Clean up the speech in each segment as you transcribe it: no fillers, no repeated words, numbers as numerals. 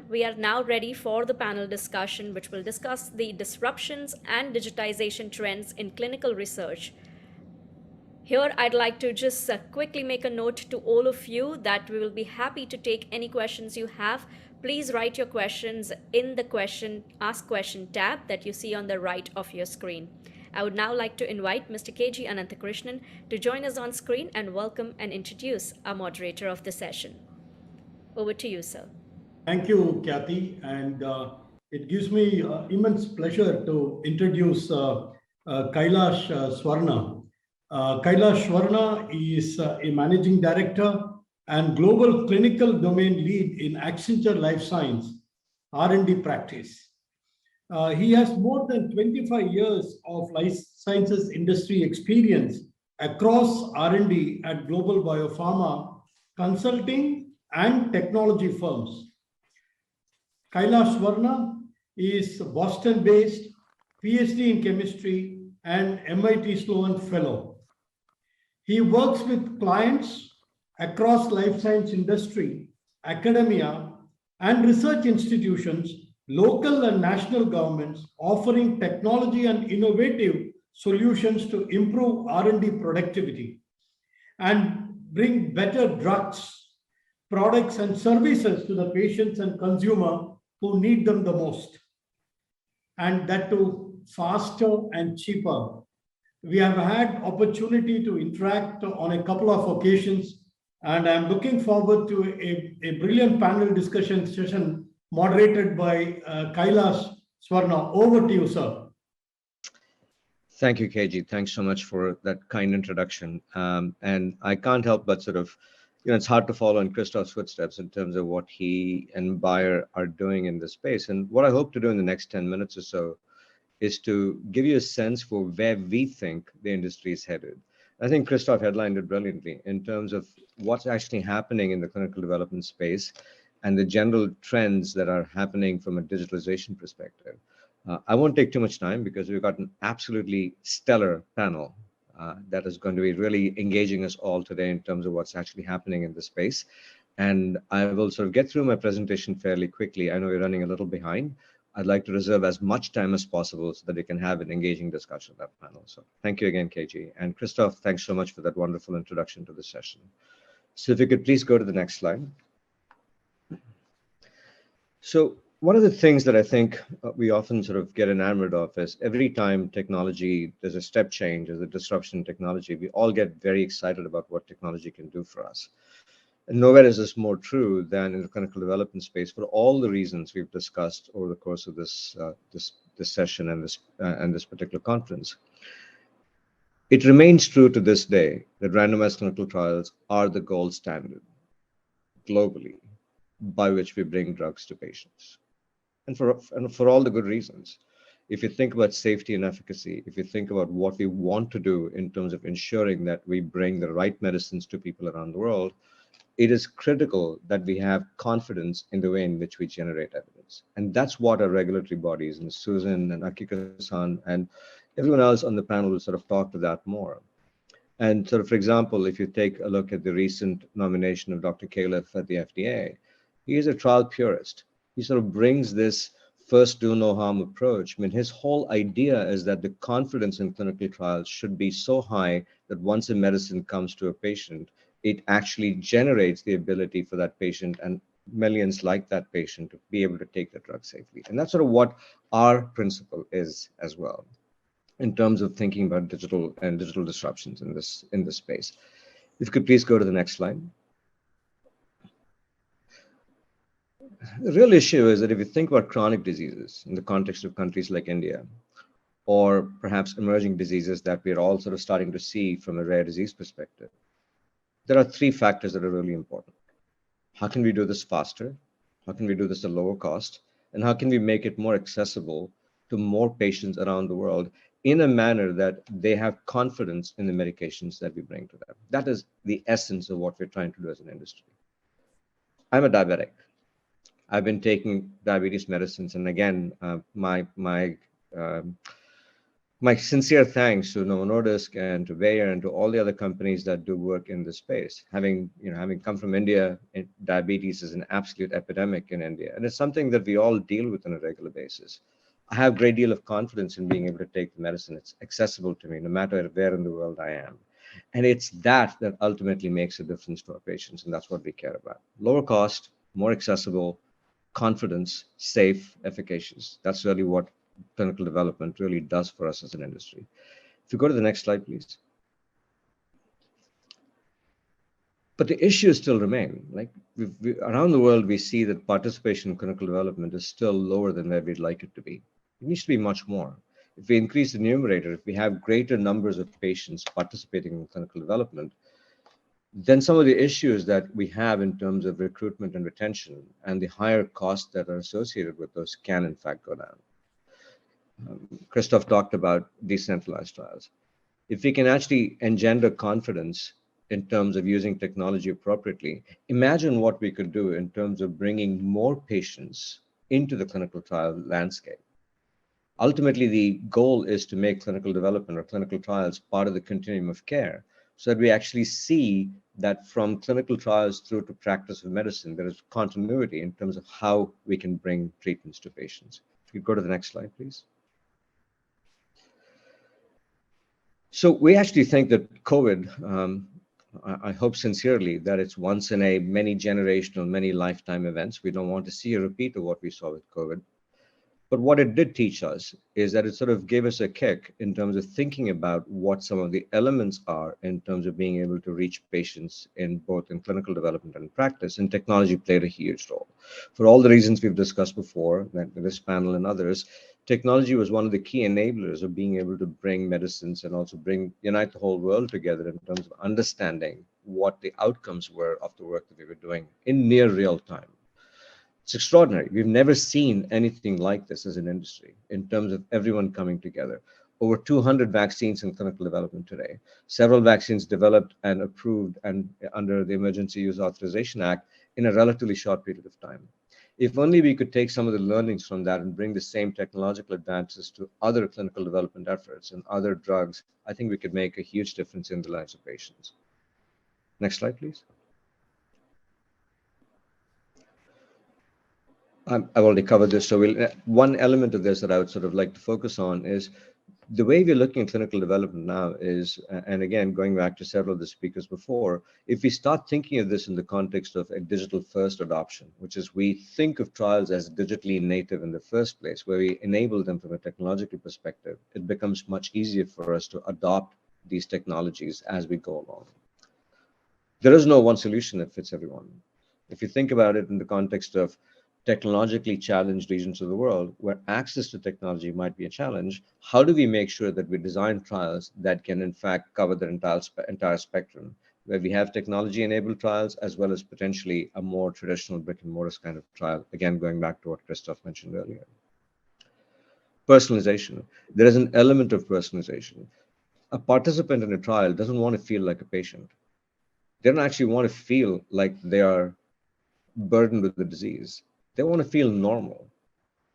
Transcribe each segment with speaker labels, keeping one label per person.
Speaker 1: We are now ready for the panel discussion, which will discuss the disruptions and digitization trends in clinical research. Here, I'd like to just quickly make a note to all of you that we will be happy to take any questions you have. Please write your questions in the Ask Question tab that you see on the right of your screen. I would now like to invite Mr. KG Ananthakrishnan to join us on screen and welcome and introduce our moderator of the session. Over to you, sir.
Speaker 2: Thank you, Kathy, and it gives me immense pleasure to introduce Kailash Swarna. Kailash Swarna is a managing director and global clinical domain lead in Accenture Life Science R&D practice. He has more than 25 years of life sciences industry experience across R&D at global biopharma, consulting, and technology firms. Kailash Swarna is Boston-based, PhD in chemistry, and MIT Sloan Fellow. He works with clients across life science industry, academia, and research institutions, local and national governments, offering technology and innovative solutions to improve R&D productivity and bring better drugs, products, and services to the patients and consumer who need them the most, and that too faster and cheaper. We have had opportunity to interact on a couple of occasions, and I'm looking forward to a brilliant panel discussion session moderated by Kailash Swarna. Over to you, sir.
Speaker 3: Thank you, KG. Thanks so much for that kind introduction. And I can't help but sort of, it's hard to follow in Christoph's footsteps in terms of what he and Bayer are doing in this space. And what I hope to do in the next 10 minutes or so is to give you a sense for where we think the industry is headed. I think Christoph headlined it brilliantly in terms of what's actually happening in the clinical development space and the general trends that are happening from a digitalization perspective. I won't take too much time because we've got an absolutely stellar panel that is going to be really engaging us all today in terms of what's actually happening in the space. And I will sort of get through my presentation fairly quickly. I know we're running a little behind. I'd like to reserve as much time as possible so that we can have an engaging discussion on that panel. So thank you again, KG. And Christoph, thanks so much for that wonderful introduction to the session. So if you could please go to the next slide. So one of the things that I think we often sort of get enamored of is every time technology, there's a step change, there's a disruption in technology, we all get very excited about what technology can do for us. And nowhere is this more true than in the clinical development space for all the reasons we've discussed over the course of this session and this particular conference. It remains true to this day that randomized clinical trials are the gold standard globally by which we bring drugs to patients. And for all the good reasons. If you think about safety and efficacy, if you think about what we want to do in terms of ensuring that we bring the right medicines to people around the world, it is critical that we have confidence in the way in which we generate evidence. And that's what our regulatory bodies, and Susan and Akiko-san and everyone else on the panel will sort of talk to that more. And sort of, for example, if you take a look at the recent nomination of Dr. Kailash at the FDA, he is a trial purist. He sort of brings this first do no harm approach. I mean, his whole idea is that the confidence in clinical trials should be so high that once a medicine comes to a patient, it actually generates the ability for that patient and millions like that patient to be able to take the drug safely. And that's sort of what our principle is as well, in terms of thinking about digital disruptions in this space. If you could please go to the next slide. The real issue is that if you think about chronic diseases in the context of countries like India, or perhaps emerging diseases that we're all sort of starting to see from a rare disease perspective, there are three factors that are really important. How can we do this faster? How can we do this at lower cost? And how can we make it more accessible to more patients around the world in a manner that they have confidence in the medications that we bring to them? That is the essence of what we're trying to do as an industry. I'm a diabetic. I've been taking diabetes medicines, and again, my My sincere thanks to Novo Nordisk and to Bayer and to all the other companies that do work in this space. Having come from India, diabetes is an absolute epidemic in India, and it's something that we all deal with on a regular basis. I have a great deal of confidence in being able to take the medicine. It's accessible to me no matter where in the world I am. And it's that that ultimately makes a difference to our patients, and that's what we care about. Lower cost, more accessible, confidence, safe, efficacious. That's really what clinical development really does for us as an industry. If you go to the next slide, please. But the issues still remain. Like around the world, we see that participation in clinical development is still lower than where we'd like it to be. It needs to be much more. If we increase the numerator, if we have greater numbers of patients participating in clinical development, then some of the issues that we have in terms of recruitment and retention and the higher costs that are associated with those can in fact go down. Christoph talked about decentralized trials. If we can actually engender confidence in terms of using technology appropriately, imagine what we could do in terms of bringing more patients into the clinical trial landscape. Ultimately, the goal is to make clinical development or clinical trials part of the continuum of care so that we actually see that from clinical trials through to practice of medicine, there is continuity in terms of how we can bring treatments to patients. If you go to the next slide, please. So we actually think that COVID, I hope sincerely that it's once in a many generational, many lifetime events. We don't want to see a repeat of what we saw with COVID. But what it did teach us is that it sort of gave us a kick in terms of thinking about what some of the elements are in terms of being able to reach patients in both in clinical development and practice, and technology played a huge role. For all the reasons we've discussed before, this panel and others, technology was one of the key enablers of being able to bring medicines and also unite the whole world together in terms of understanding what the outcomes were of the work that we were doing in near real time. It's extraordinary. We've never seen anything like this as an industry in terms of everyone coming together. Over 200 vaccines in clinical development today, several vaccines developed and approved and under the Emergency Use Authorization Act in a relatively short period of time. If only we could take some of the learnings from that and bring the same technological advances to other clinical development efforts and other drugs, I think we could make a huge difference in the lives of patients. Next slide, please. I've already covered this. So one element of this that I would sort of like to focus on is the way we're looking at clinical development now is, and again, going back to several of the speakers before, if we start thinking of this in the context of a digital first adoption, which is we think of trials as digitally native in the first place, where we enable them from a technological perspective, it becomes much easier for us to adopt these technologies as we go along. There is no one solution that fits everyone. If you think about it in the context of technologically challenged regions of the world where access to technology might be a challenge, how do we make sure that we design trials that can in fact cover the entire spectrum, where we have technology-enabled trials as well as potentially a more traditional brick-and-mortar kind of trial, again, going back to what Christoph mentioned earlier. Personalization. There is an element of personalization. A participant in a trial doesn't want to feel like a patient. They don't actually want to feel like they are burdened with the disease. They want to feel normal.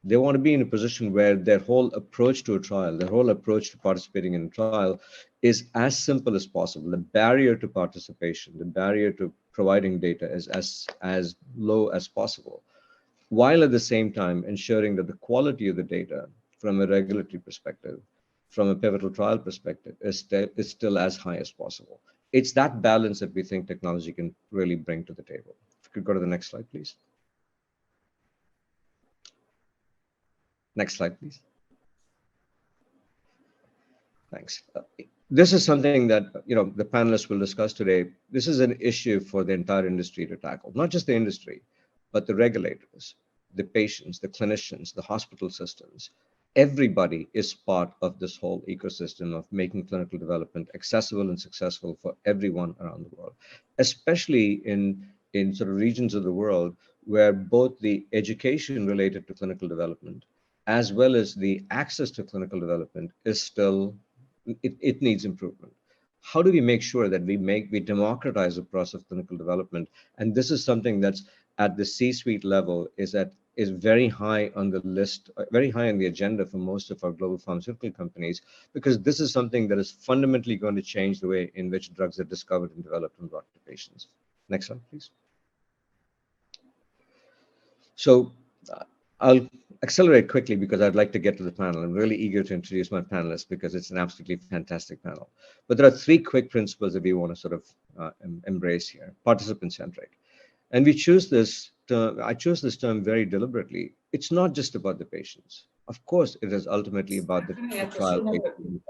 Speaker 3: They want to be in a position where their whole approach to a trial, their whole approach to participating in a trial is as simple as possible. The barrier to participation, the barrier to providing data is as low as possible, while at the same time ensuring that the quality of the data from a regulatory perspective, from a pivotal trial perspective, is still as high as possible. It's that balance that we think technology can really bring to the table. If you could go to the next slide, please. Next slide, please. Thanks. This is something that the panelists will discuss today. This is an issue for the entire industry to tackle, not just the industry, but the regulators, the patients, the clinicians, the hospital systems. Everybody is part of this whole ecosystem of making clinical development accessible and successful for everyone around the world, especially in sort of regions of the world where both the education related to clinical development as well as the access to clinical development is still, it needs improvement. How do we make sure that we democratize the process of clinical development? And this is something that's at the C-suite level, is at is very high on the list, very high on the agenda for most of our global pharmaceutical companies, because this is something that is fundamentally going to change the way in which drugs are discovered and developed and brought to patients. Next slide, please. So I'll accelerate quickly because I'd like to get to the panel. I'm really eager to introduce my panelists because it's an absolutely fantastic panel. But there are three quick principles that we want to sort of embrace here. Participant-centric. And we choose this term, I chose this term very deliberately. It's not just about the patients. Of course, it is ultimately about the trial patient.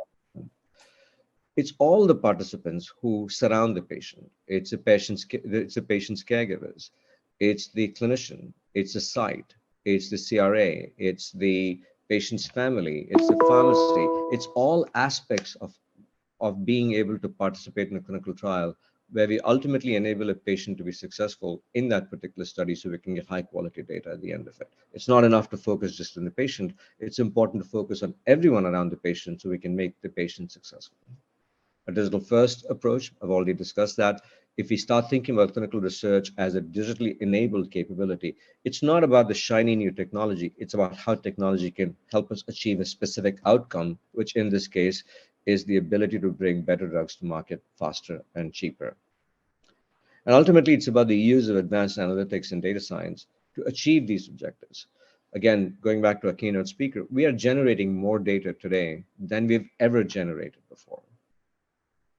Speaker 3: It's all the participants who surround the patient. It's a patient's caregivers. It's the clinician. It's the site. It's the CRA. It's the patient's family. It's the pharmacy. It's all aspects of being able to participate in a clinical trial where we ultimately enable a patient to be successful in that particular study so we can get high quality data at the end of it. It's not enough to focus just on the patient. It's important to focus on everyone around the patient so we can make the patient successful. A digital first approach, I've already discussed that. If we start thinking about clinical research as a digitally enabled capability, it's not about the shiny new technology. It's about how technology can help us achieve a specific outcome, which in this case is the ability to bring better drugs to market faster and cheaper. And ultimately, it's about the use of advanced analytics and data science to achieve these objectives. Again, going back to our keynote speaker, we are generating more data today than we've ever generated before.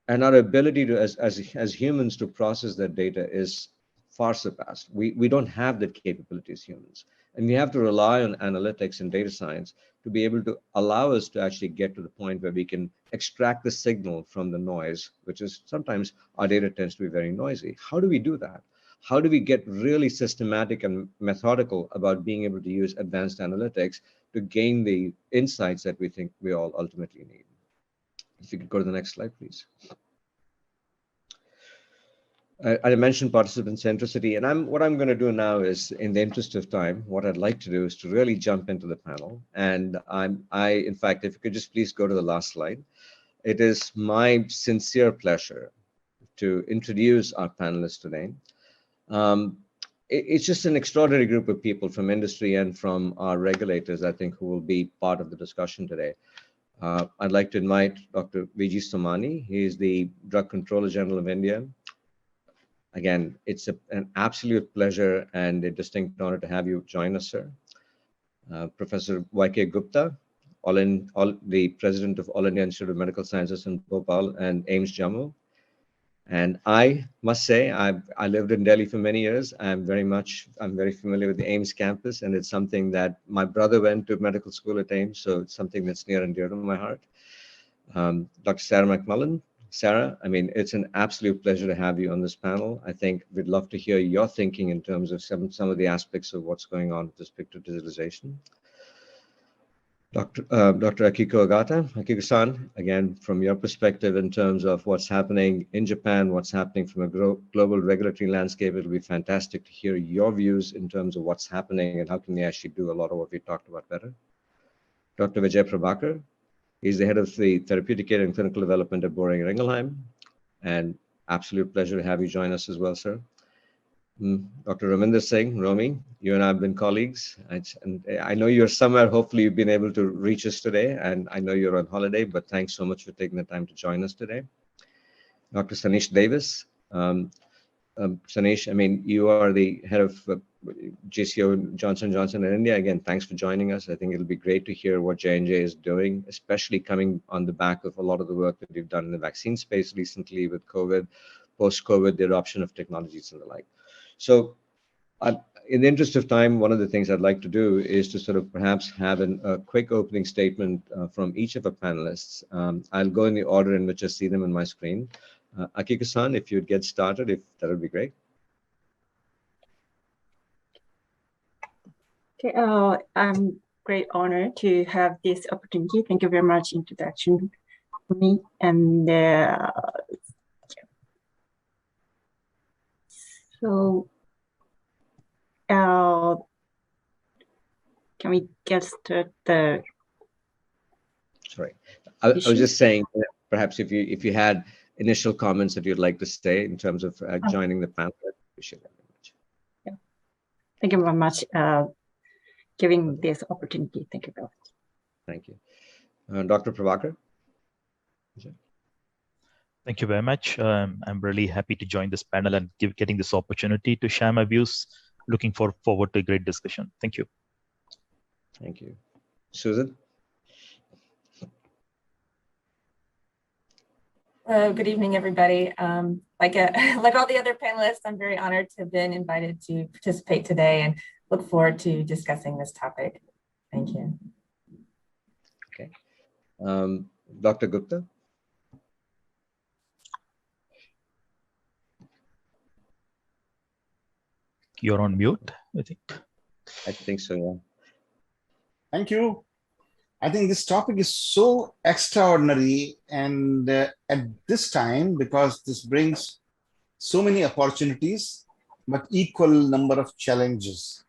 Speaker 3: And our ability to, as humans, to process that data is far surpassed. We don't have that capability as humans. And we have to rely on analytics and data science to be able to allow us to actually get to the point where we can extract the signal from the noise, which is sometimes our data tends to be very noisy. How do we do that? How do we get really systematic and methodical about being able to use advanced analytics to gain the insights that we think we all ultimately need? If you could go to the next slide, please. I mentioned participant centricity, and what I'm going to do now is, in the interest of time, what I'd like to do is to really jump into the panel. And in fact, if you could just please go to the last slide. It is my sincere pleasure to introduce our panelists today. It's just an extraordinary group of people from industry and from our regulators, I think, who will be part of the discussion today. I'd like to invite Dr. Vijay Somani. He is the Drug Controller General of India. Again, it's an absolute pleasure and a distinct honor to have you join us, sir. Professor YK Gupta, the President of All India Institute of Medical Sciences in Bhopal and AIIMS Jammu. And I must say, I lived in Delhi for many years. I'm very familiar with the AIIMS campus, and it's something that my brother went to medical school at AIIMS, so it's something that's near and dear to my heart. Dr. Sarah Mcmullen. Sarah, I mean, it's an absolute pleasure to have you on this panel. I think we'd love to hear your thinking in terms of some of the aspects of what's going on with respect to digitalization. Dr. Akiko OGATA, Akiko-san, again, from your perspective in terms of what's happening in Japan, what's happening from a global regulatory landscape, it'll be fantastic to hear your views in terms of what's happening and how can we actually do a lot of what we talked about better. Dr. Vijay Prabhakar, he's the head of the Therapeutic and Clinical Development at Boehringer Ingelheim, and absolute pleasure to have you join us as well, sir. Dr. Raminder Singh, Romy, you and I have been colleagues, and I know you're somewhere, hopefully you've been able to reach us today, and I know you're on holiday, but thanks so much for taking the time to join us today. Dr. Sanish Davis. Sanish, I mean, you are the head of GCO Johnson & Johnson in India. Again, thanks for joining us. I think it'll be great to hear what J&J is doing, especially coming on the back of a lot of the work that we've done in the vaccine space recently with COVID, post-COVID, the adoption of technologies and the like. So in the interest of time, one of the things I'd like to do is to sort of perhaps have a quick opening statement from each of our panelists. I'll go in the order in which I see them on my screen. Akiko-san, if you'd get started, that would be great.
Speaker 4: Okay, I'm great honor to have this opportunity. Thank you very much introduction for me. And so can we get started?
Speaker 3: Sorry, I was just saying, perhaps if you had initial comments that you'd like to say in terms of joining the panel, I appreciate that very much.
Speaker 4: Yeah. Thank you very much. giving this opportunity. Thank you, Prof.
Speaker 3: Thank you. Dr. Prabhakar?
Speaker 5: Thank you very much. I'm really happy to join this panel and getting this opportunity to share my views. Looking forward to a great discussion. Thank you.
Speaker 3: Thank you. Susan?
Speaker 6: Hello, good evening, everybody. Like all the other panelists, I'm very honored to have been invited to participate today and look forward to discussing this topic. Thank you.
Speaker 3: Okay. Dr. Gupta?
Speaker 5: You're on mute, I think.
Speaker 3: I think so, yeah.
Speaker 7: Thank you. I think this topic is so extraordinary, and at this time, because this brings so many opportunities, but equal number of challenges,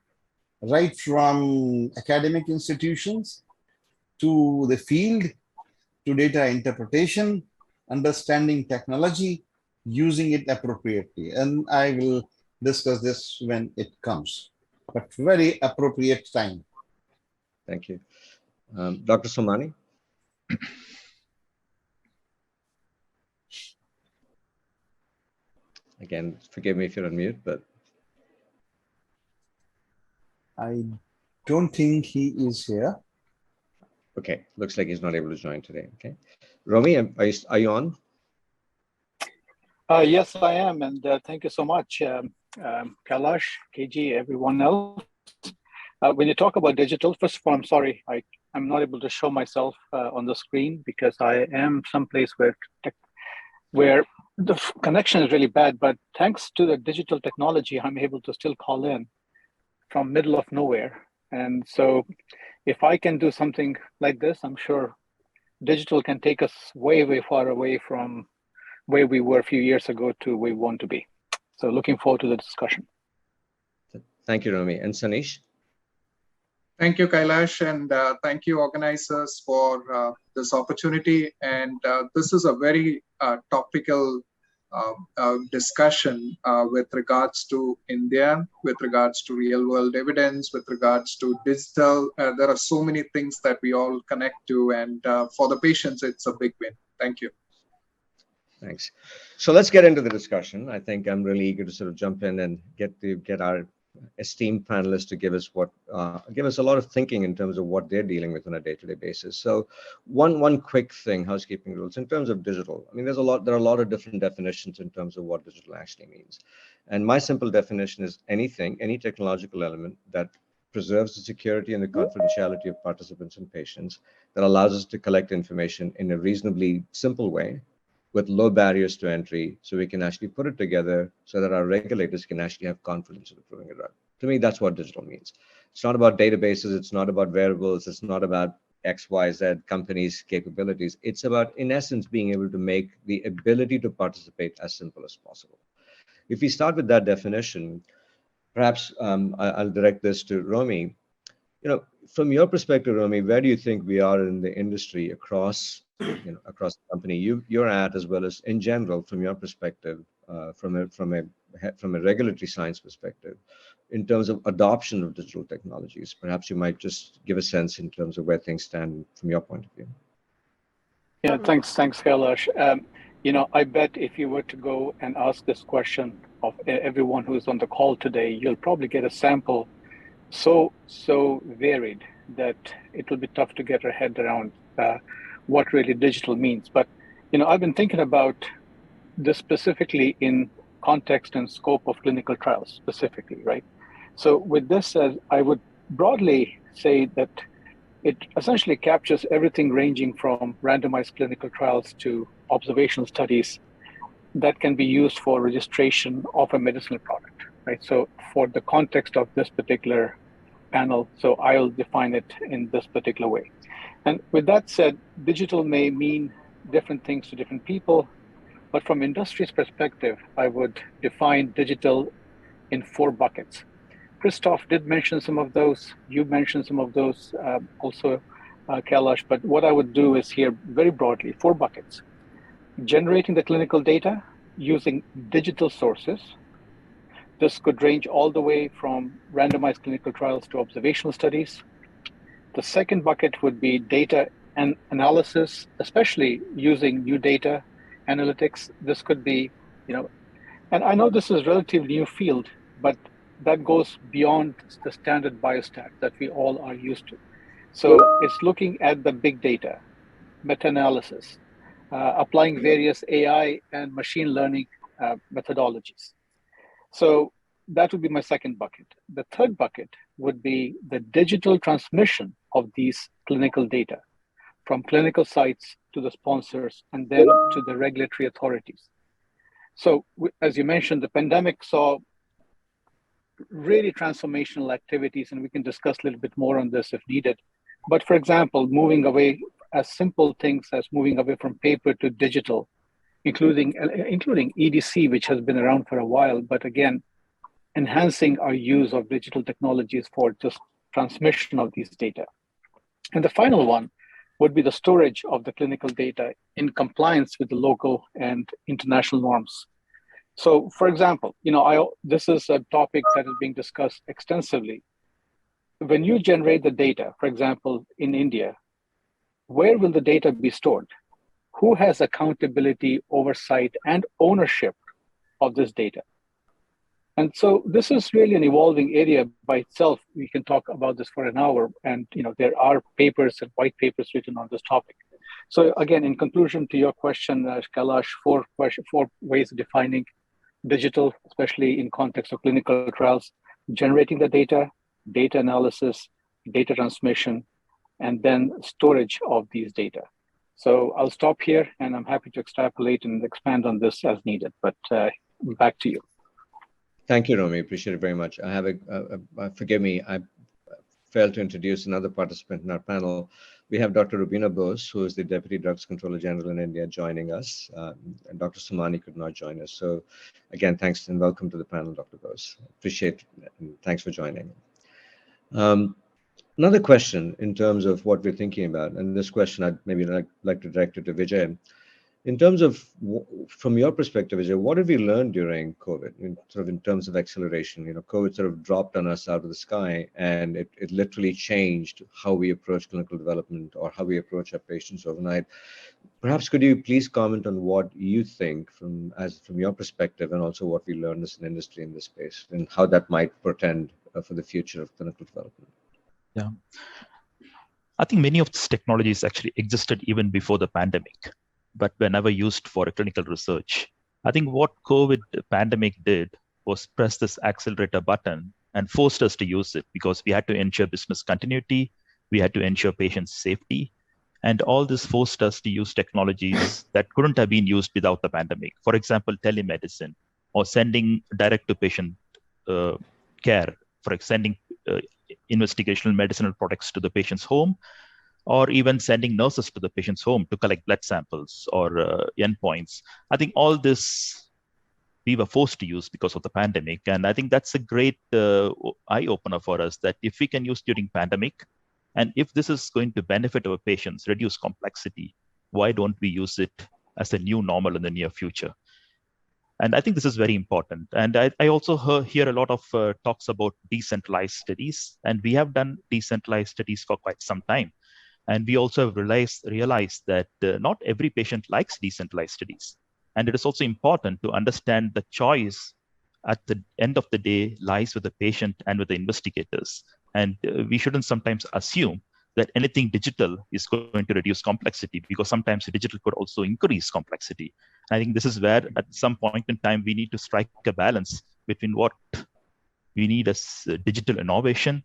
Speaker 7: right from academic institutions to the field, to data interpretation, understanding technology, using it appropriately. And I will discuss this when it comes, but very appropriate time.
Speaker 3: Thank you. Dr. Somani? Again, forgive me if you're on mute, but
Speaker 7: I don't think he is here.
Speaker 3: okay. Looks like he's not able to join today. Okay. Romy, are you on?
Speaker 8: Yes, I am, and thank you so much, Kailash, KG, everyone else. When you talk about digital, first of all, I'm sorry, I'm not able to show myself on the screen because I am someplace where the connection is really bad, but thanks to the digital technology, I'm able to still call in from middle of nowhere. And so if I can do something like this, I'm sure digital can take us way, way far away from where we were a few years ago to where we want to be. So looking forward to the discussion.
Speaker 3: Thank you, Romy. And Sanish?
Speaker 9: Thank you, Kailash, and thank you, organizers, for this opportunity. And this is a very topical discussion with regards to India, with regards to real-world evidence, with regards to digital. There are so many things that we all connect to, and for the patients, it's a big win. Thank you.
Speaker 3: Thanks. So let's get into the discussion. I think I'm really eager to sort of jump in and get our esteemed panelists to give us a lot of thinking in terms of what they're dealing with on a day-to-day basis. So one quick thing, housekeeping rules in terms of digital. I mean, there are a lot of different definitions in terms of what digital actually means. And my simple definition is any technological element that preserves the security and the confidentiality of participants and patients, that allows us to collect information in a reasonably simple way with low barriers to entry, so we can actually put it together so that our regulators can actually have confidence in approving it. To me, that's what digital means. It's not about databases, it's not about variables, it's not about X, Y, Z companies' capabilities. It's about, in essence, being able to make the ability to participate as simple as possible. If we start with that definition, perhaps I'll direct this to Romy. You know, from your perspective, Romy, where do you think we are in the industry across the company you're at, as well as in general, from your perspective, from a regulatory science perspective, in terms of adoption of digital technologies? Perhaps you might just give a sense in terms of where things stand from your point of view.
Speaker 8: Yeah, thanks, Kailash. I bet if you were to go and ask this question of everyone who is on the call today, you'll probably get a sample so varied that it will be tough to get our head around what really digital means. But I've been thinking about this specifically in context and scope of clinical trials specifically, right? So with this said, I would broadly say that it essentially captures everything ranging from randomized clinical trials to observational studies that can be used for registration of a medicinal product, right? So for the context of this particular panel, so I'll define it in this particular way. And with that said, digital may mean different things to different people, but from industry's perspective, I would define digital in 4 buckets. Christoph did mention some of those, you mentioned some of those also, Kailash, but what I would do is here very broadly, 4 buckets. Generating the clinical data using digital sources, This could range all the way from randomized clinical trials to observational studies. The second bucket would be data and analysis, especially using new data analytics. This could be, and I know this is a relatively new field, but that goes beyond the standard biostat that we all are used to. So it's looking at the big data, meta-analysis, applying various AI and machine learning methodologies. So that would be my second bucket. The third bucket would be the digital transmission of these clinical data from clinical sites to the sponsors and then to the regulatory authorities. So as you mentioned, the pandemic saw really transformational activities, and we can discuss a little bit more on this if needed. But for example, moving away, as simple things as moving away from paper to digital, including EDC, which has been around for a while, but again, enhancing our use of digital technologies for just transmission of these data. And the final one would be the storage of the clinical data in compliance with the local and international norms. So for example, this is a topic that is being discussed extensively. When you generate the data, for example, in India, where will the data be stored? Who has accountability, oversight, and ownership of this data? And so this is really an evolving area by itself. We can talk about this for an hour, and there are papers and white papers written on this topic. So again, in conclusion to your question, Kailash, four ways of defining digital, especially in context of clinical trials: generating the data, data analysis, data transmission, and then storage of these data. So I'll stop here, and I'm happy to extrapolate and expand on this as needed, but back to you.
Speaker 3: Thank you, Romy. Appreciate it very much. I have forgive me, I failed to introduce another participant in our panel. We have Dr. Rubina Bose, who is the Deputy Drugs Controller General in India, joining us. And Dr. Somani could not join us. So again, thanks and welcome to the panel, Dr. Bose. Appreciate it, and thanks for joining. Another question in terms of what we're thinking about, and this question I'd maybe like to direct it to Vijay. In terms of, from your perspective, Vijay, what have we learned during COVID, in terms of acceleration? COVID sort of dropped on us out of the sky, and it literally changed how we approach clinical development or how we approach our patients overnight. Perhaps could you please comment on what you think from your perspective, and also what we learned as an industry in this space, and how that might portend for the future of clinical development?
Speaker 5: Yeah, I think many of these technologies actually existed even before the pandemic, but were never used for clinical research. I think what COVID pandemic did was press this accelerator button and forced us to use it, because we had to ensure business continuity, we had to ensure patient safety, and all this forced us to use technologies that couldn't have been used without the pandemic. For example, telemedicine, or sending direct to patient care, for sending investigational medicinal products to the patient's home, or even sending nurses to the patient's home to collect blood samples or endpoints. I think all this we were forced to use because of the pandemic. And I think that's a great eye-opener for us, that if we can use during pandemic, and if this is going to benefit our patients, reduce complexity, why don't we use it as a new normal in the near future? And I think this is very important. And I also hear a lot of talks about decentralized studies, and we have done decentralized studies for quite some time. And we also have realized that not every patient likes decentralized studies. And it is also important to understand the choice at the end of the day lies with the patient and with the investigators. And we shouldn't sometimes assume that anything digital is going to reduce complexity, because sometimes digital could also increase complexity. I think this is where at some point in time, we need to strike a balance between what we need as digital innovation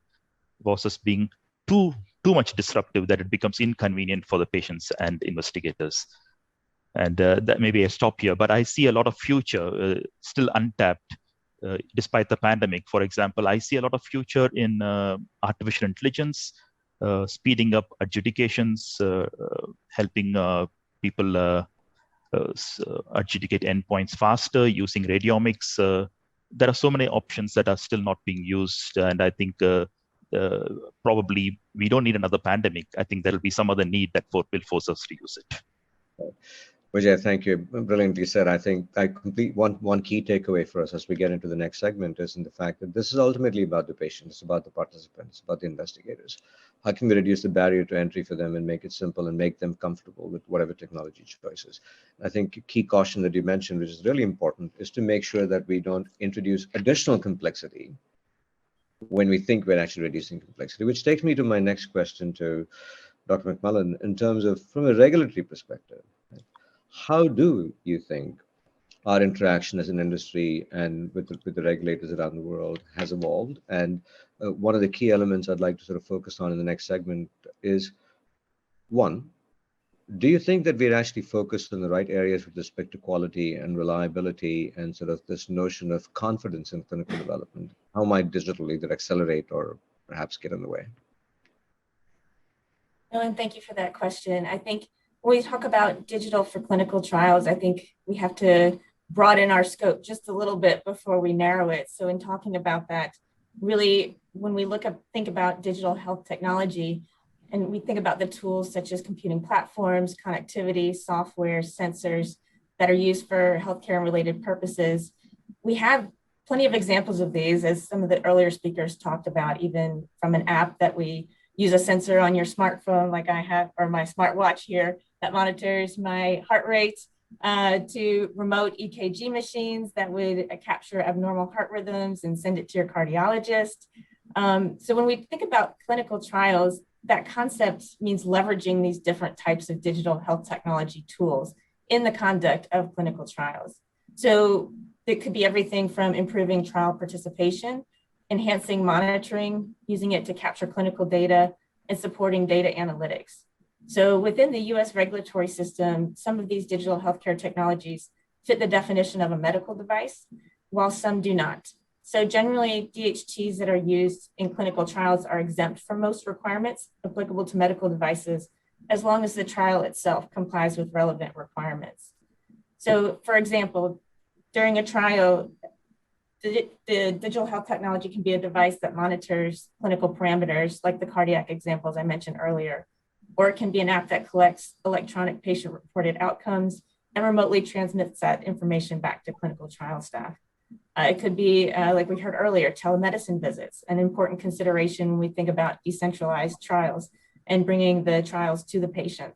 Speaker 5: versus being too much disruptive that it becomes inconvenient for the patients and investigators. And that maybe I stop here, but I see a lot of future still untapped despite the pandemic. For example, I see a lot of future in artificial intelligence, speeding up adjudications, helping people adjudicate endpoints faster using radiomics. There are so many options that are still not being used, and I think probably we don't need another pandemic. I think there will be some other need that will force us to use it.
Speaker 3: Vijay, thank you. Brilliantly said. I think one key takeaway for us as we get into the next segment is in the fact that this is ultimately about the patients, it's about the participants, about the investigators. How can we reduce the barrier to entry for them and make it simple and make them comfortable with whatever technology choices? I think key caution that you mentioned, which is really important, is to make sure that we don't introduce additional complexity when we think we're actually reducing complexity, which takes me to my next question to Dr. Mcmullen in terms of from a regulatory perspective. How do you think our interaction as an industry and with the regulators around the world has evolved? And one of the key elements I'd like to sort of focus on in the next segment is, one, do you think that we're actually focused on the right areas with respect to quality and reliability and sort of this notion of confidence in clinical development? How might digital either accelerate or perhaps get in the way?
Speaker 6: And thank you for that question. I think when we talk about digital for clinical trials, I think we have to broaden our scope just a little bit before we narrow it. So in talking about that, really, when we think about digital health technology, and we think about the tools such as computing platforms, connectivity, software, sensors that are used for healthcare and related purposes, we have plenty of examples of these, as some of the earlier speakers talked about, even from an app that we use a sensor on your smartphone like I have, or my smartwatch here, that monitors my heart rate, to remote EKG machines that would capture abnormal heart rhythms and send it to your cardiologist. So when we think about clinical trials, that concept means leveraging these different types of digital health technology tools in the conduct of clinical trials. So it could be everything from improving trial participation, enhancing monitoring, using it to capture clinical data, and supporting data analytics. So within the US regulatory system, some of these digital healthcare technologies fit the definition of a medical device, while some do not. So generally, DHTs that are used in clinical trials are exempt from most requirements applicable to medical devices, as long as the trial itself complies with relevant requirements. So for example, during a trial, the digital health technology can be a device that monitors clinical parameters, like the cardiac examples I mentioned earlier, or it can be an app that collects electronic patient-reported outcomes and remotely transmits that information back to clinical trial staff. It could be, like we heard earlier, telemedicine visits, an important consideration when we think about decentralized trials and bringing the trials to the patient.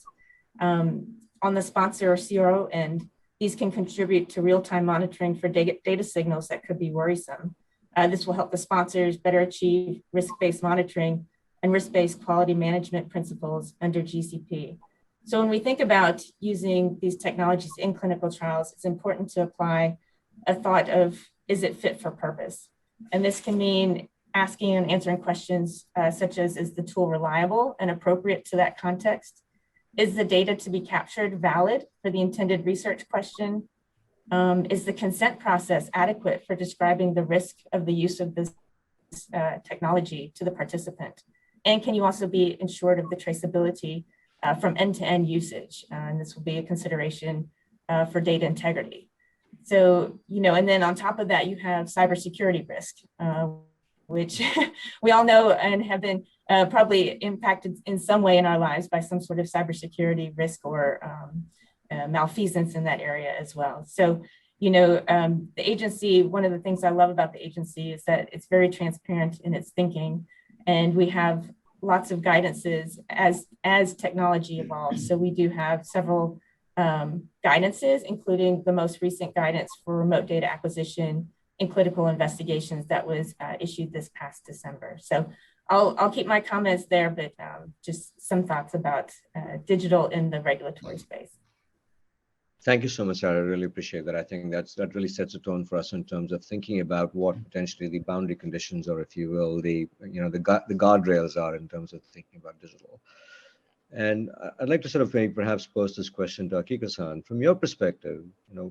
Speaker 6: On the sponsor or CRO end, these can contribute to real-time monitoring for data signals that could be worrisome. This will help the sponsors better achieve risk-based monitoring and risk-based quality management principles under GCP. So when we think about using these technologies in clinical trials, it's important to apply a thought of, is it fit for purpose? And this can mean asking and answering questions such as, is the tool reliable and appropriate to that context? Is the data to be captured valid for the intended research question? Is the consent process adequate for describing the risk of the use of this technology to the participant? And can you also be ensured of the traceability from end-to-end usage? And this will be a consideration for data integrity. So, and then on top of that, you have cybersecurity risk, which we all know and have been probably impacted in some way in our lives by some sort of cybersecurity risk or malfeasance in that area as well. So, the agency, one of the things I love about the agency is that it's very transparent in its thinking, and we have lots of guidances as technology evolves. So we do have several guidances, including the most recent guidance for remote data acquisition in clinical investigations that was issued this past December. So I'll keep my comments there, but just some thoughts about digital in the regulatory space.
Speaker 3: Thank you so much, Sarah. I really appreciate that. I think that really sets a tone for us in terms of thinking about what potentially the boundary conditions, or if you will, the guardrails are in terms of thinking about digital. And I'd like to sort of maybe perhaps pose this question to Akiko-san. From your perspective,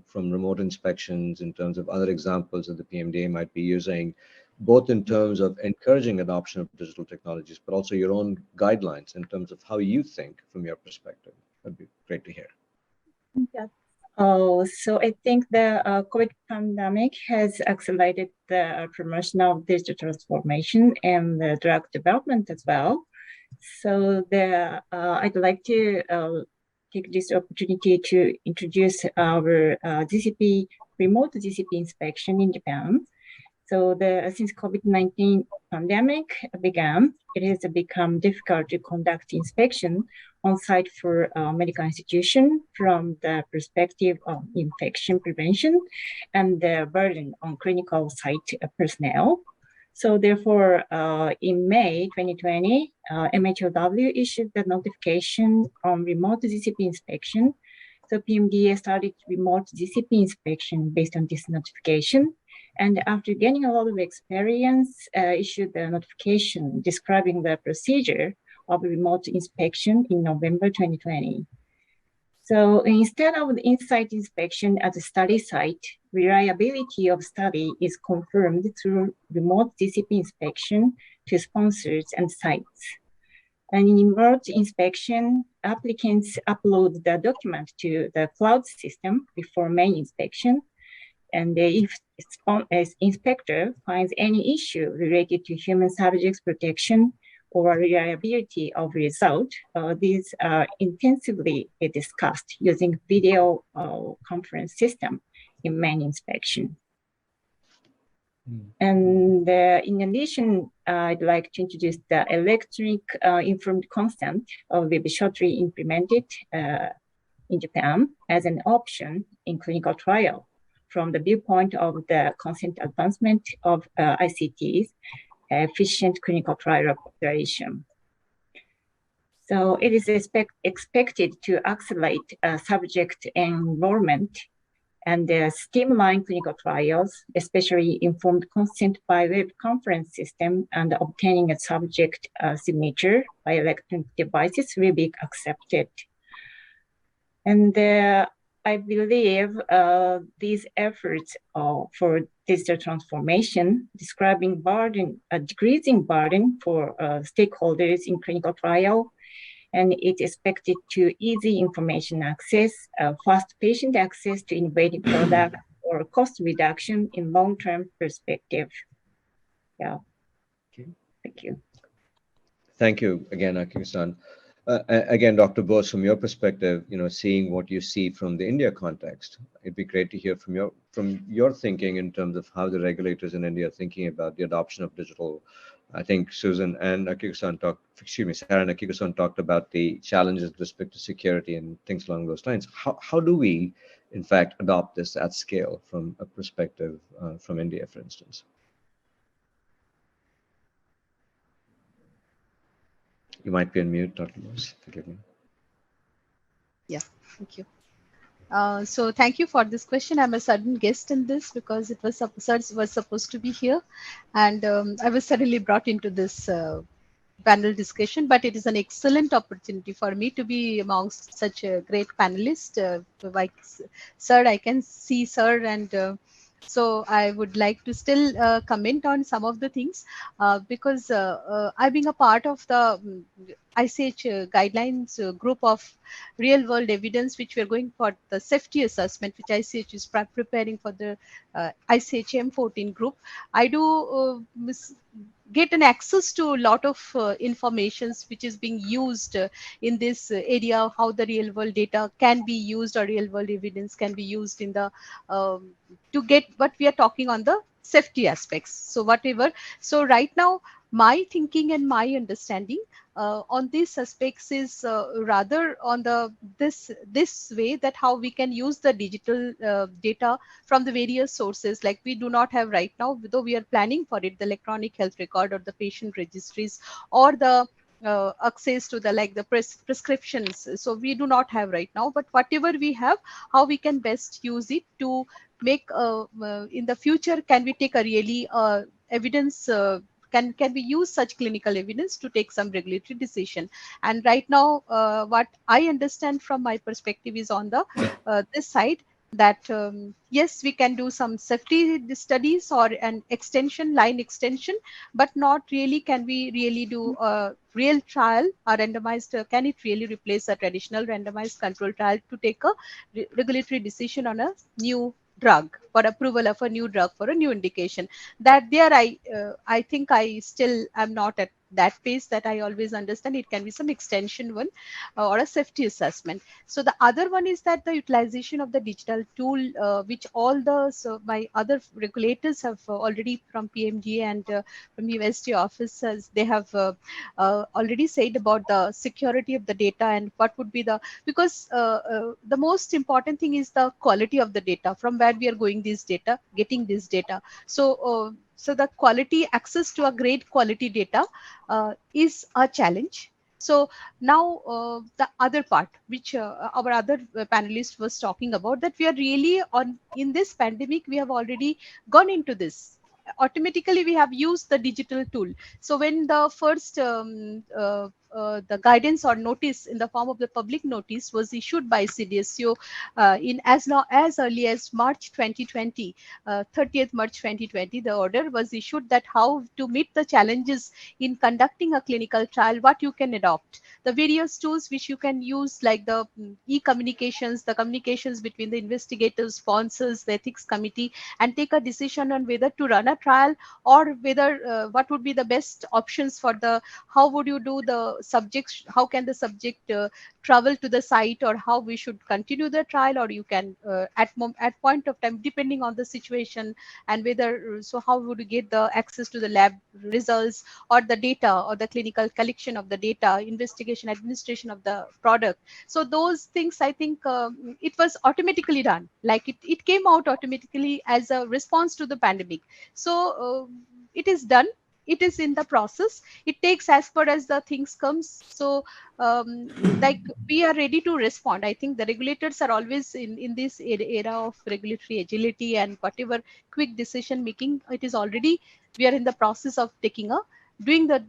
Speaker 3: from remote inspections in terms of other examples that the PMDA might be using, both in terms of encouraging adoption of digital technologies, but also your own guidelines in terms of how you think from your perspective. That'd be great to hear.
Speaker 4: Yeah. So I think the COVID pandemic has accelerated the promotion of digital transformation and the drug development as well. So I'd like to take this opportunity to introduce our remote GCP inspection in Japan. So since COVID-19 pandemic began, it has become difficult to conduct inspection on site for medical institution from the perspective of infection prevention and the burden on clinical site personnel. So therefore, in May 2020, MHLW issued the notification on remote GCP inspection. So PMDA started remote GCP inspection based on this notification. And after gaining a lot of experience, issued the notification describing the procedure of remote inspection in November 2020. So instead of the in-site inspection at the study site, reliability of study is confirmed through remote GCP inspection to sponsors and sites. And in remote inspection, applicants upload the document to the cloud system before main inspection. And if inspector finds any issue related to human subjects protection or reliability of result, these are intensively discussed using video conference system in main inspection. And in addition, I'd like to introduce the electronic informed consent will be shortly implemented in Japan as an option in clinical trial from the viewpoint of the consent advancement of ICTs, efficient clinical trial operation. So it is expected to accelerate subject enrollment and streamline clinical trials, especially informed consent by web conference system and obtaining a subject signature by electronic devices will be accepted. And I believe these efforts for digital transformation, describing burden, decreasing burden for stakeholders in clinical trial, and it's expected to easy information access, fast patient access to innovative product, or cost reduction in long-term perspective. Yeah.
Speaker 3: Okay.
Speaker 4: Thank you.
Speaker 3: Thank you again, Akiko-san. Again, Dr. Bose, from your perspective, seeing what you see from the India context, it'd be great to hear from your thinking in terms of how the regulators in India are thinking about the adoption of digital. I think Susan and Akiko-san Sarah and Akiko-san talked about the challenges with respect to security and things along those lines. How do we, in fact, adopt this at scale from a perspective from India, for instance? You might be on mute, Dr. Bose. Forgive me.
Speaker 10: Yeah, thank you. So thank you for this question. I'm a sudden guest in this because it was supposed to be here, and I was suddenly brought into this panel discussion. But it is an excellent opportunity for me to be amongst such a great panelist. Like Sir, I can see Sir, and so I would like to still comment on some of the things because I being a part of the ICH guidelines group of real world evidence, which we are going for the safety assessment, which ICH is preparing for the ICH M14 group. I do get an access to a lot of informations which is being used in this area, how the real world data can be used or real world evidence can be used in the to get what we are talking on the safety aspects. So whatever. So right now, my thinking and my understanding on these aspects is rather on this way, that how we can use the digital data from the various sources. Like we do not have right now, though we are planning for it, the electronic health record or the patient registries or the access to the prescriptions. So we do not have right now, but whatever we have, how we can best use it to make in the future, can we take a really evidence can we use such clinical evidence to take some regulatory decision? And right now, what I understand from my perspective is on the this side, that yes, we can do some safety studies or an line extension, but not really can we really do a real trial or randomized. Can it really replace a traditional randomized control trial to take a regulatory decision on a new drug, for approval of a new drug for a new indication? That there I think I still am not at that pace that I always understand. It can be some extension one or a safety assessment. So the other one is that the utilization of the digital tool, which all the my other regulators have already from PMDA and from USD offices, they have already said about the security of the data and what would be the, because the most important thing is the quality of the data, from where we are going this data, getting this data. So so the quality, access to a great quality data is a challenge. So now the other part, which our other panelist was talking about, that we are really on in this pandemic, we have already gone into this. Automatically, we have used the digital tool. So when the first the guidance or notice in the form of the public notice was issued by CDSCO in as early as March 2020, 30th March 2020, the order was issued that how to meet the challenges in conducting a clinical trial, what you can adopt, the various tools which you can use, like the e-communications, the communications between the investigators, sponsors, the ethics committee, and take a decision on whether to run a trial or whether what would be the best options for the, how would you do the subjects, how can the subject travel to the site, or how we should continue the trial, or you can at point of time, depending on the situation, and whether, so how would you get the access to the lab results or the data or the clinical collection of the data, investigation, administration of the product. So those things, I think it was automatically done, like it came out automatically as a response to the pandemic. So it is done, it is in the process, it takes as per as the things comes. So like we are ready to respond. I think the regulators are always in this era of regulatory agility and whatever quick decision making, it is already, we are in the process of taking a, doing the,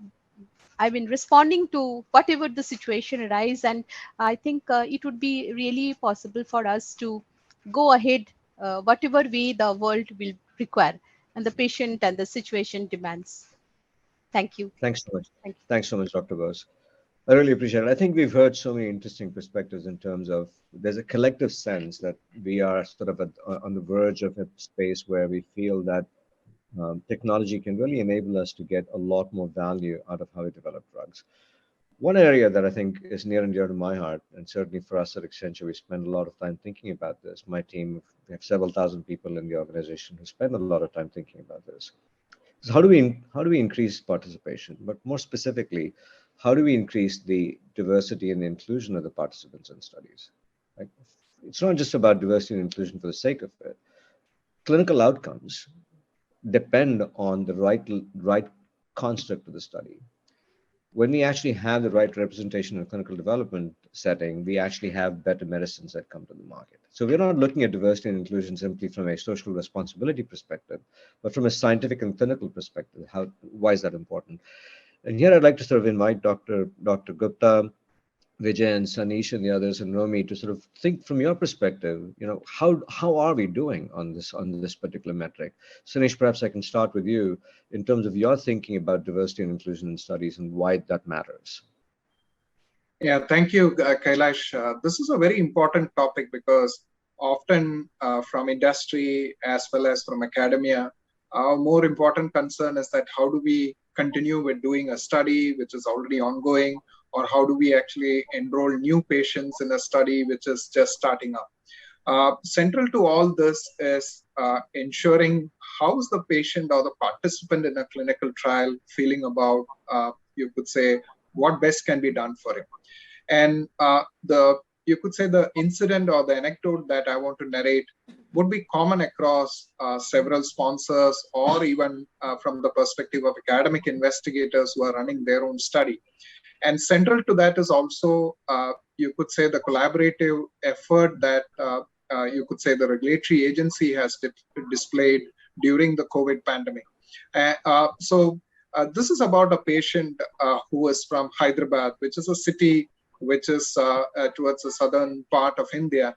Speaker 10: I mean, responding to whatever the situation arises. And I think it would be really possible for us to go ahead whatever way the world will require and the patient and the situation demands. Thank you.
Speaker 3: Thanks so much.
Speaker 10: Thank you.
Speaker 3: Thanks so much, Dr. Bose. I really appreciate it. I think we've heard so many interesting perspectives in terms of, there's a collective sense that we are sort of on the verge of a space where we feel that technology can really enable us to get a lot more value out of how we develop drugs. One area that I think is near and dear to my heart, and certainly for us at Accenture, we spend a lot of time thinking about this. My team, we have several thousand people in the organization who spend a lot of time thinking about this. So how do we increase participation? But more specifically, how do we increase the diversity and the inclusion of the participants in studies? Right? It's not just about diversity and inclusion for the sake of it. Clinical outcomes depend on the right construct of the study. When we actually have the right representation in a clinical development setting, we actually have better medicines that come to the market. So we're not looking at diversity and inclusion simply from a social responsibility perspective, but from a scientific and clinical perspective. Why is that important? And here I'd like to sort of invite Dr. Gupta, Vijay and Sanish and the others and Romy to sort of think from your perspective, how are we doing on this particular metric? Sanish, perhaps I can start with you in terms of your thinking about diversity and inclusion in studies and why that matters.
Speaker 9: Yeah, thank you, Kailash. This is a very important topic because often from industry as well as from academia, our more important concern is that how do we continue with doing a study which is already ongoing, or how do we actually enroll new patients in a study which is just starting up. Central to all this is ensuring how's the patient or the participant in a clinical trial feeling about, you could say, what best can be done for him. And you could say the incident or the anecdote that I want to narrate would be common across several sponsors, or even from the perspective of academic investigators who are running their own study. And central to that is also, you could say, the collaborative effort that you could say the regulatory agency has displayed during the COVID pandemic. So this is about a patient who is from Hyderabad, which is a city which is towards the southern part of India.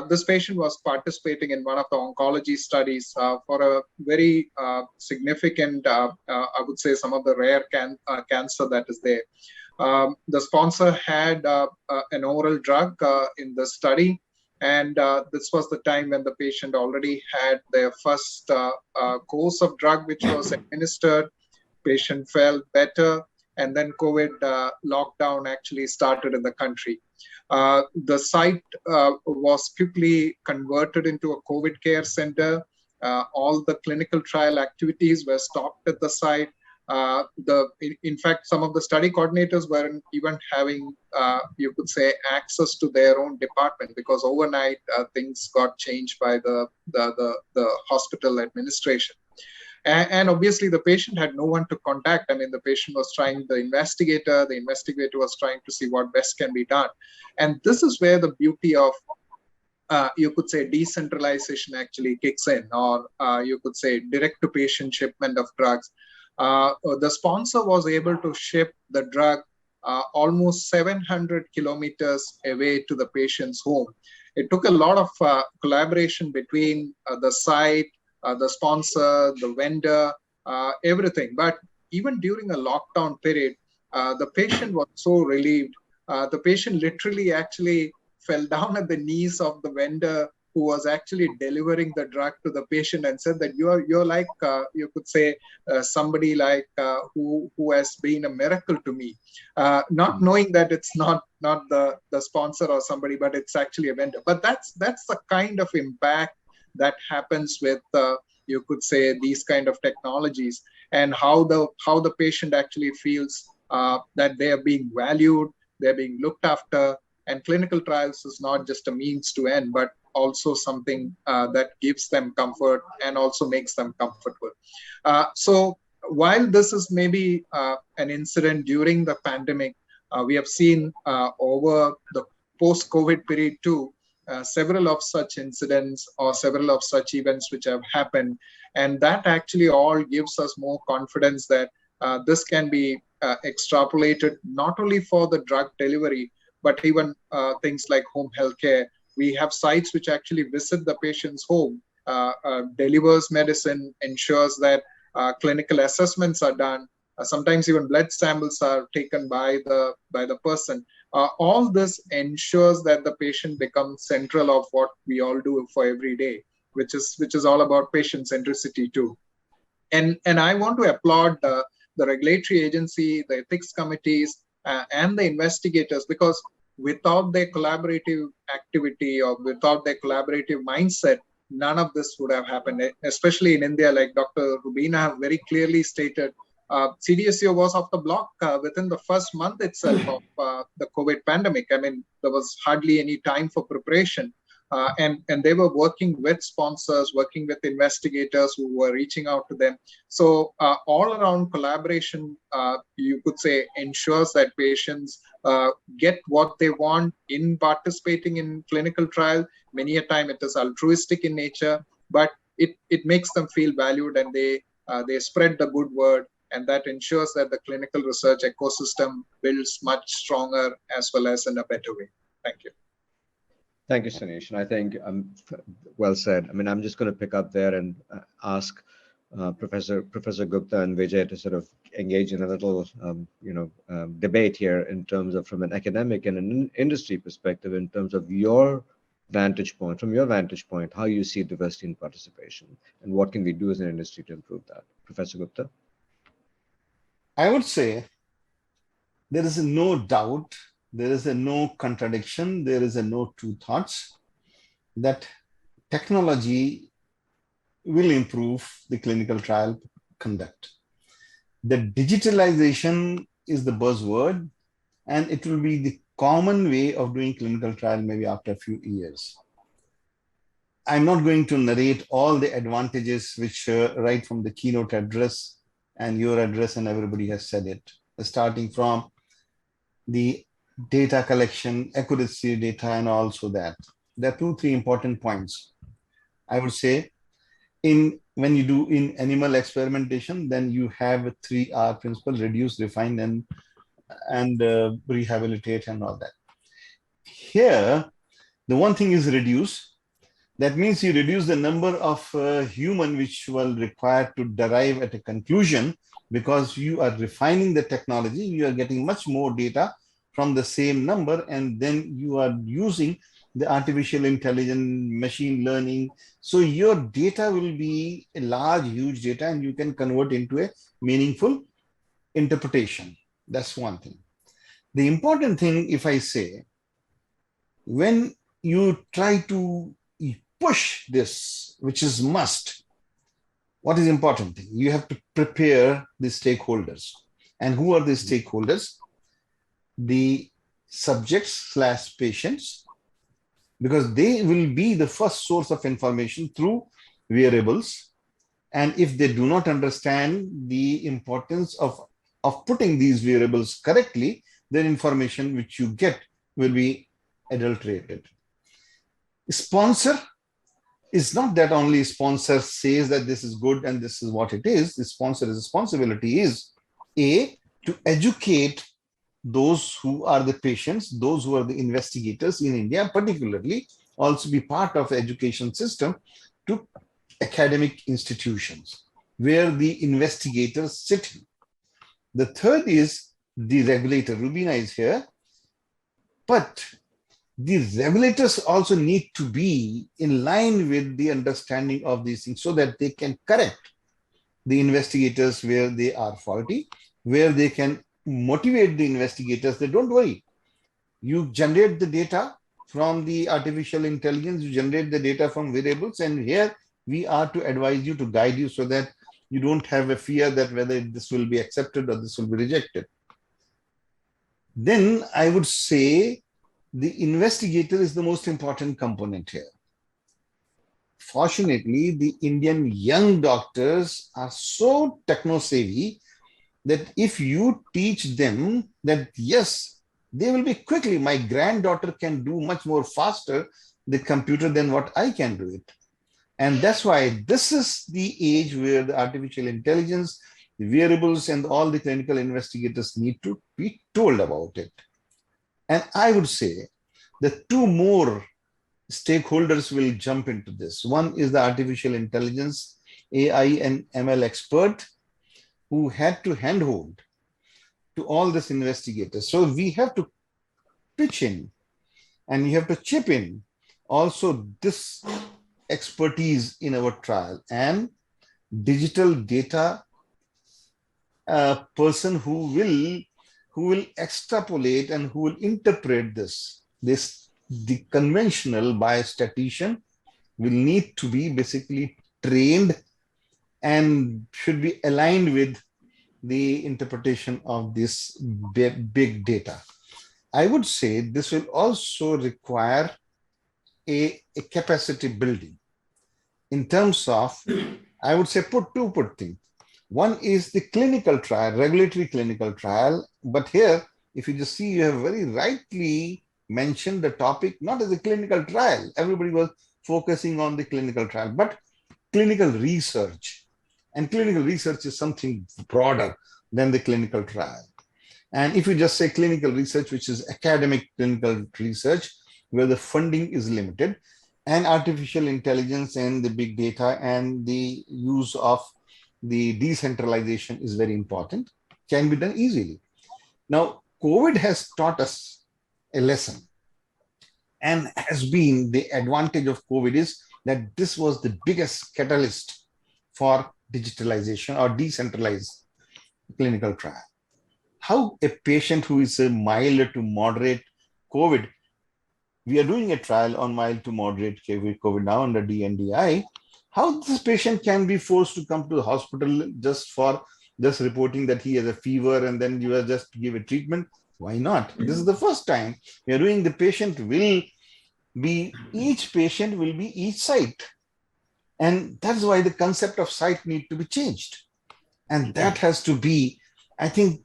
Speaker 9: This patient was participating in one of the oncology studies for a very significant, I would say, some of the rare cancer that is there. The sponsor had an oral drug in the study, and this was the time when the patient already had their first course of drug which was administered. Patient felt better, and then COVID lockdown actually started in the country. The site was quickly converted into a COVID care center. All the clinical trial activities were stopped at the site. In fact, some of the study coordinators weren't even having, you could say, access to their own department, because overnight things got changed by the hospital administration. And obviously the patient had no one to contact. I mean, the patient was trying the investigator was trying to see what best can be done. And this is where the beauty of, you could say, decentralization actually kicks in, or you could say direct to patient shipment of drugs. The sponsor was able to ship the drug almost 700 kilometers away to the patient's home. It took a lot of collaboration between the site, the sponsor, the vendor, everything. But even during a lockdown period, the patient was so relieved. The patient literally actually fell down at the knees of the vendor who was actually delivering the drug to the patient, and said that you're like, you could say, somebody like who has been a miracle to me, not knowing that it's not the sponsor or somebody, but it's actually a vendor. But that's the kind of impact that happens with, you could say, these kind of technologies, and how the patient actually feels that they are being valued, they're being looked after. And clinical trials is not just a means to end, but also something that gives them comfort and also makes them comfortable. So while this is maybe an incident during the pandemic, we have seen over the post-COVID period too, several of such incidents or several of such events which have happened. And that actually all gives us more confidence that this can be extrapolated not only for the drug delivery, but even things like home healthcare. We have sites which actually visit the patient's home, delivers medicine, ensures that clinical assessments are done. Sometimes even blood samples are taken by the person. All this ensures that the patient becomes central of what we all do for every day, which is all about patient centricity too. And I want to applaud the regulatory agency, the ethics committees, and the investigators, because without their collaborative activity or without their collaborative mindset, none of this would have happened, especially in India. Like Dr. Rubina very clearly stated, CDSCO was off the block within the first month itself of the COVID pandemic. I mean, there was hardly any time for preparation. And they were working with sponsors, working with investigators who were reaching out to them. So all around collaboration, you could say, ensures that patients get what they want in participating in clinical trial. Many a time it is altruistic in nature, but it makes them feel valued, and they spread the good word. And that ensures that the clinical research ecosystem builds much stronger as well as in a better way. Thank you.
Speaker 3: Thank you, Sanish. And I think well said. I mean, I'm just going to pick up there and ask Professor Gupta and Vijay to sort of engage in a little, debate here in terms of, from an academic and an industry perspective, in terms of your vantage point, from your vantage point, how you see diversity and participation, and what can we do as an industry to improve that. Professor Gupta?
Speaker 7: I would say there is no doubt, there is no contradiction, there is no two thoughts that technology will improve the clinical trial conduct. The digitalization is the buzzword, and it will be the common way of doing clinical trial maybe after a few years. I'm not going to narrate all the advantages which right from the keynote address and your address, and everybody has said it, starting from the data collection, accuracy data, and also that. There are 2-3 important points. I would say when you do in animal experimentation, then you have a 3R principle: reduce, refine, and rehabilitate and all that. Here, the one thing is reduce. That means you reduce the number of human which will require to derive at a conclusion, because you are refining the technology, you are getting much more data from the same number, and then you are using the artificial intelligence, machine learning. So your data will be a large, huge data, and you can convert into a meaningful interpretation. That's one thing. The important thing, if I say, when you try to push this, which is must, what is important thing? You have to prepare the stakeholders. And who are the stakeholders? The subjects/patients, because they will be the first source of information through variables. And if they do not understand the importance of putting these variables correctly, then information which you get will be adulterated. Sponsor is not that only sponsor says that this is good and this is what it is. The sponsor's responsibility is A, to educate those who are the patients, those who are the investigators in India, particularly also be part of the education system to academic institutions where the investigators sit. The third is the regulator. Rubina is here, but the regulators also need to be in line with the understanding of these things so that they can correct the investigators where they are faulty, where they can motivate the investigators that don't worry. You generate the data from the artificial intelligence, you generate the data from variables, and here we are to advise you, to guide you so that you don't have a fear that whether this will be accepted or this will be rejected. Then I would say the investigator is the most important component here. Fortunately, the Indian young doctors are so techno-savvy that if you teach them that, yes, they will be quickly, my granddaughter can do much more faster the computer than what I can do it. And that's why this is the age where the artificial intelligence, the variables, and all the clinical investigators need to be told about it. And I would say the two more stakeholders will jump into this. One is the artificial intelligence, AI and ML expert, who had to handhold to all these investigators. So we have to pitch in and you have to chip in also this expertise in our trial, and digital data person who will extrapolate and who will interpret this. The conventional biostatistician will need to be basically trained and should be aligned with the interpretation of this big data. I would say this will also require a capacity building in terms of, I would say, put things. One is the clinical trial, regulatory clinical trial. But here, if you just see, you have very rightly mentioned the topic, not as a clinical trial. Everybody was focusing on the clinical trial, but clinical research. And clinical research is something broader than the clinical trial. And if you just say clinical research, which is academic clinical research, where the funding is limited, and artificial intelligence and the big data and the use of the decentralization is very important, can be done easily. Now, COVID has taught us a lesson, and has been the advantage of COVID is that this was the biggest catalyst for digitalization or decentralized clinical trial. How a patient who is a mild to moderate COVID, we are doing a trial on mild to moderate COVID now under DNDi, how this patient can be forced to come to the hospital just for just reporting that he has a fever and then you just give a treatment? Why not? This is the first time we are doing. The patient will be, each patient will be each site. And that's why the concept of site need to be changed. And that has to be, I think,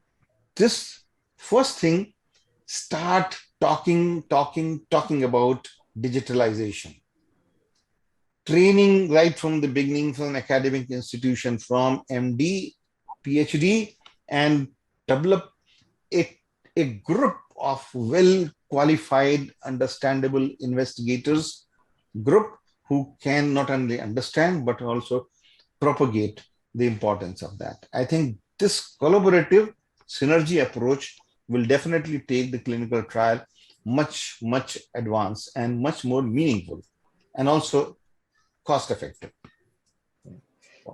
Speaker 7: this first thing, start talking about digitalization. Training right from the beginning from an academic institution, from MD, PhD, and develop a group of well-qualified, understandable investigators group who can not only understand, but also propagate the importance of that. I think this collaborative synergy approach will definitely take the clinical trial much, much advanced and much more meaningful, and also cost effective.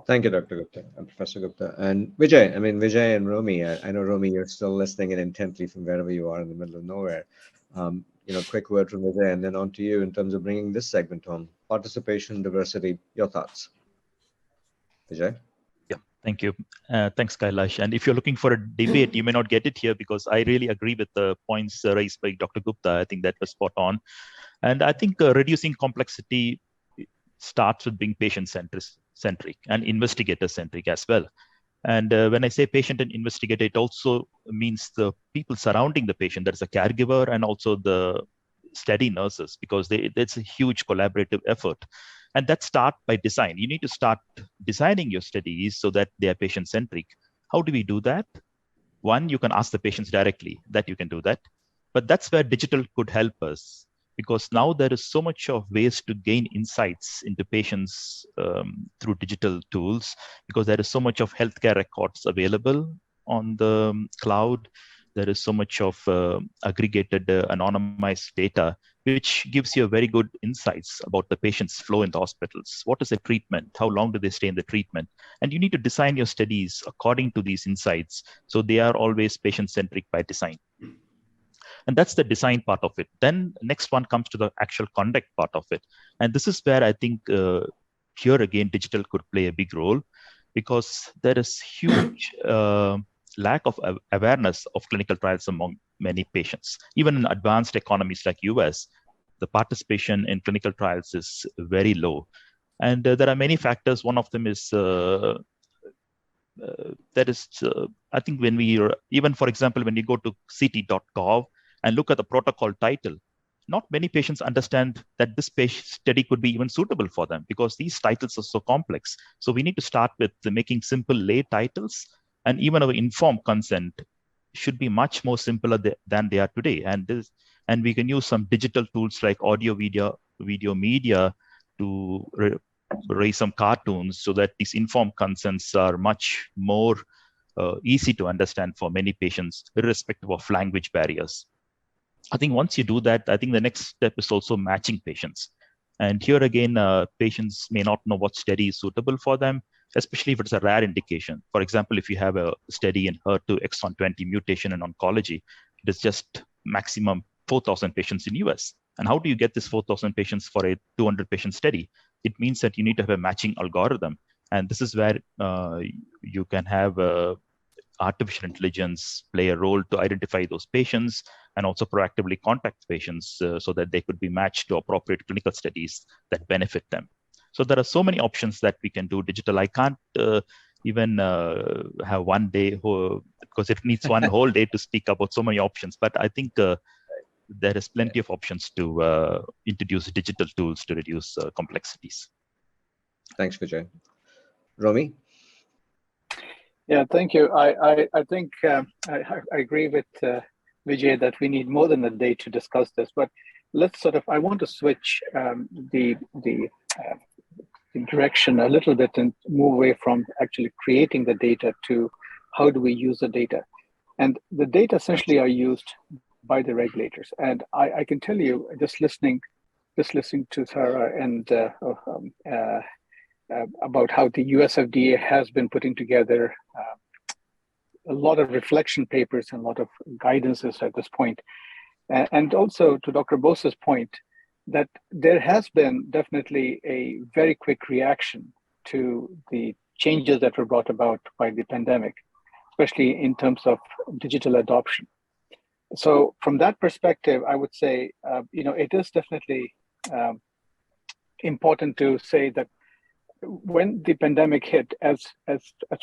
Speaker 3: Thank you, Dr. Gupta and Professor Gupta. And Vijay, Vijay and Romy, I know, Romy, you're still listening in intently from wherever you are in the middle of nowhere. Quick word from Vijay, and then on to you in terms of bringing this segment home. Participation, diversity, your thoughts. Vijay?
Speaker 5: Yeah, thank you. Thanks, Kailash. And if you're looking for a debate, you may not get it here because I really agree with the points raised by Dr. Gupta. I think that was spot on. And I think reducing complexity starts with being patient-centric and investigator-centric as well. And when I say patient and investigator, it also means the people surrounding the patient. There's a caregiver and also the study nurses, because it's a huge collaborative effort. And that starts by design. You need to start designing your studies so that they are patient-centric. How do we do that? One, you can ask the patients directly that you can do that. But that's where digital could help us, because now there is so much of ways to gain insights into patients through digital tools, because there is so much of healthcare records available on the cloud. There is so much of aggregated anonymized data, which gives you a very good insights about the patient's flow in the hospitals. What is the treatment? How long do they stay in the treatment? And you need to design your studies according to these insights, so they are always patient-centric by design. And that's the design part of it. Then next one comes to the actual conduct part of it. And this is where I think here again, digital could play a big role, because there is huge lack of awareness of clinical trials among many patients. Even in advanced economies like US, the participation in clinical trials is very low. And there are many factors. One of them is I think when even for example, when you go to ct.gov and look at the protocol title, not many patients understand that this study could be even suitable for them, because these titles are so complex. So we need to start with making simple lay titles, and even our informed consent should be much more simpler than they are today. And we can use some digital tools like audio, video media to raise some cartoons, so that these informed consents are much more easy to understand for many patients, irrespective of language barriers. I think once you do that, I think the next step is also matching patients. And here again, patients may not know what study is suitable for them, especially if it's a rare indication. For example, if you have a study in HER2 exon 20 mutation in oncology, it is just maximum 4,000 patients in US. And how do you get this 4,000 patients for a 200 patient study? It means that you need to have a matching algorithm. And this is where you can have artificial intelligence play a role to identify those patients and also proactively contact patients so that they could be matched to appropriate clinical studies that benefit them. So there are so many options that we can do digital. I can't even have one day, because it needs one whole day to speak about so many options. But I think there is plenty of options to introduce digital tools to reduce complexities.
Speaker 3: Thanks, Vijay. Romy?
Speaker 8: Yeah, thank you. I think I agree with Vijay that we need more than a day to discuss this, but let's I want to switch the direction a little bit and move away from actually creating the data to how do we use the data. And the data essentially are used by the regulators. And I can tell you, just listening to Sarah and about how the US FDA has been putting together a lot of reflection papers and a lot of guidances at this point. And also to Dr. Bose's point, that there has been definitely a very quick reaction to the changes that were brought about by the pandemic, especially in terms of digital adoption. So from that perspective, I would say, it is definitely important to say that when the pandemic hit, as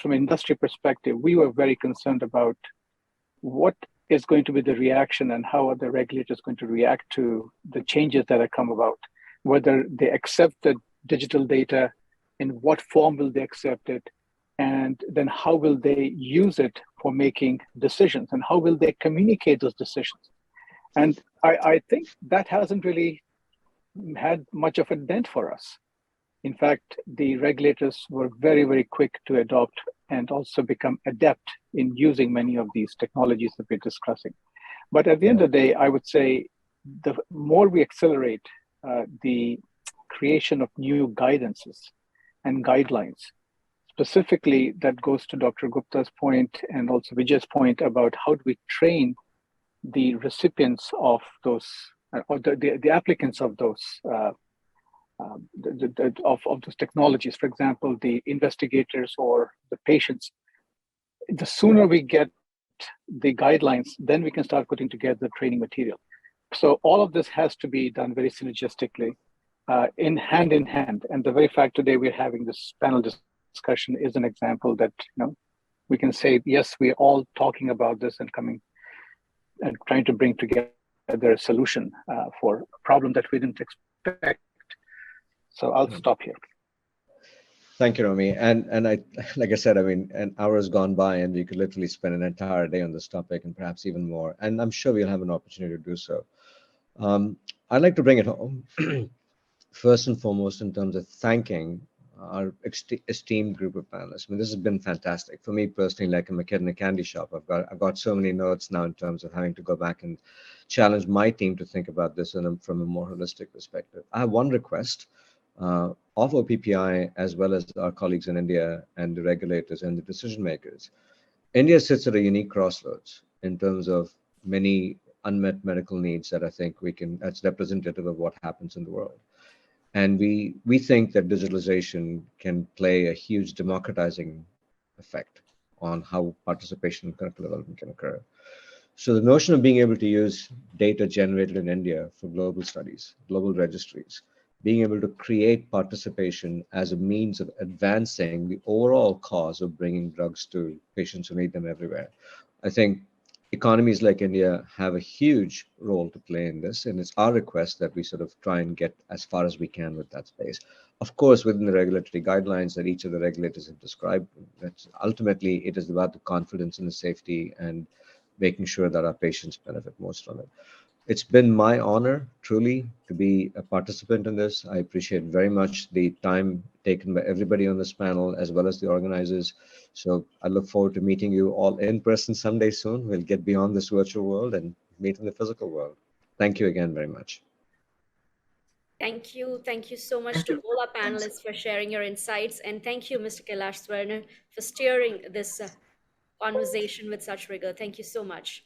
Speaker 8: from an industry perspective, we were very concerned about what is going to be the reaction and how are the regulators going to react to the changes that have come about, whether they accept the digital data, in what form will they accept it, and then how will they use it for making decisions, and how will they communicate those decisions. And I think that hasn't really had much of a dent for us. In fact, the regulators were very, very quick to adopt and also become adept in using many of these technologies that we're discussing. But at the end of the day, I would say the more we accelerate the creation of new guidances and guidelines, specifically that goes to Dr. Gupta's point and also Vijay's point about how do we train the recipients of those, or the applicants of those, of those technologies. For example, the investigators or the patients. The sooner we get the guidelines, then we can start putting together training material. So all of this has to be done very synergistically, in hand. And the very fact today we're having this panel discussion is an example that, we can say, yes, we're all talking about this and coming and trying to bring together a solution for a problem that we didn't expect. So I'll stop here.
Speaker 3: Thank you, Romy. And I, like I said, I mean, an hour has gone by and we could literally spend an entire day on this topic and perhaps even more. And I'm sure we'll have an opportunity to do so. I'd like to bring it home, first and foremost, in terms of thanking our esteemed group of panelists. I mean, this has been fantastic. For me personally, like a kid in a candy shop, I've got so many notes now in terms of having to go back and challenge my team to think about this from a more holistic perspective. I have one request. Of OPPI, as well as our colleagues in India and the regulators and the decision makers. India sits at a unique crossroads in terms of many unmet medical needs that I think that's representative of what happens in the world. And we think that digitalization can play a huge democratizing effect on how participation in clinical development can occur. So the notion of being able to use data generated in India for global studies, global registries, being able to create participation as a means of advancing the overall cause of bringing drugs to patients who need them everywhere. I think economies like India have a huge role to play in this, and it's our request that we sort of try and get as far as we can with that space. Of course, within the regulatory guidelines that each of the regulators have described, that's ultimately it is about the confidence and the safety and making sure that our patients benefit most from it. It's been my honor, truly, to be a participant in this. I appreciate very much the time taken by everybody on this panel, as well as the organizers. So I look forward to meeting you all in person someday soon. We'll get beyond this virtual world and meet in the physical world. Thank you again very much.
Speaker 1: Thank you. Thank you so much to all our panelists for sharing your insights. And thank you, Mr. Kailash Swarna, for steering this conversation with such rigor. Thank you so much.